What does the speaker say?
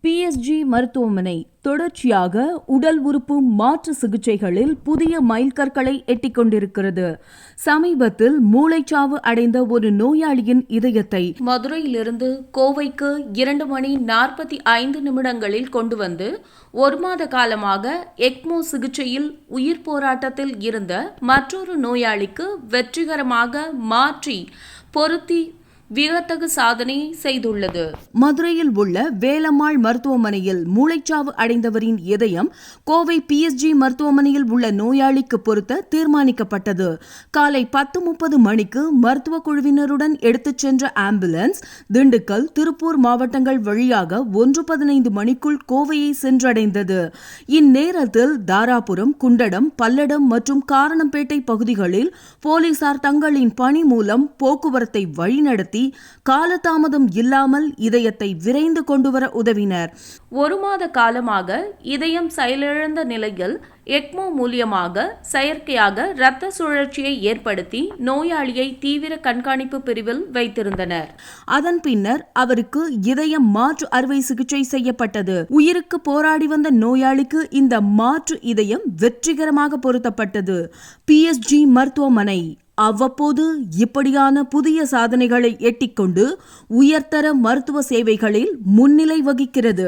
PSG மருத்துவமனை தொடர்ச்சியாக உடல் உறுப்பு மாற்று சிகிச்சைகளில் புதிய மைல்கற்களை எட்டிக் கொண்டிருக்கிறது. சமீபத்தில் மூளைச்சாவு அடைந்த ஒரு நோயாளியின் இதயத்தை மதுரையிலிருந்து கோவைக்கு 2 மணி 45 நிமிடங்களில் கொண்டு வந்து 1 மாத காலமாக எக்மோ சிகிச்சையில் உயிர் போராட்டத்தில் இருந்த மற்றொரு நோயாளிக்கு வெற்றிகரமாக மாற்றி பொருத்தி வியத்தகு சாதனை செய்துள்ளது. மதுரையில் உள்ள வேலம்மாள் மருத்துவமனையில் மூளைச்சாவு அடைந்தவரின் இதயம் கோவை PSG மருத்துவமனையில் உள்ள நோயாளிக்கு பொருத்த தீர்மானிக்கப்பட்டது. காலை 10:30 மணிக்கு மருத்துவ குழுவினருடன் எடுத்துச் சென்ற ஆம்புலன்ஸ் திண்டுக்கல், திருப்பூர் மாவட்டங்கள் வழியாக 1:15 மணிக்குள் கோவையை சென்றடைந்தது. இந்நேரத்தில் தாராபுரம், குண்டடம், பல்லடம் மற்றும் காரணம்பேட்டை பகுதிகளில் போலீசார் தங்களின் பணி மூலம் போக்குவரத்தை வழிநடத்தி காலதாமதம் இல்லாமல் இதயத்தை விரைந்து கொண்டுவர உதவினர். 1 மாத காலமாக இதயம் செயலிழந்த நிலையில் எக்மோ மூலியமாக செயற்கையாக இரத்த சுழற்சியை ஏற்படுத்தி நோயாளியை தீவிர கண்காணிப்பு பிரிவில் வைத்திருந்தனர். அதன் பின்னர் அவருக்கு இதயம் மாற்று அறுவை சிகிச்சை செய்யப்பட்டது. உயிருக்கு போராடி வந்த நோயாளிக்கு இந்த மாற்று இதயம் வெற்றிகரமாக பொருத்தப்பட்டது. PSG மருத்துவமனை அவ்வப்போது இப்படியான புதிய சாதனைகளை எட்டிக்கொண்டு உயர்தர மருத்துவ சேவைகளில் முன்னிலை வகிக்கிறது.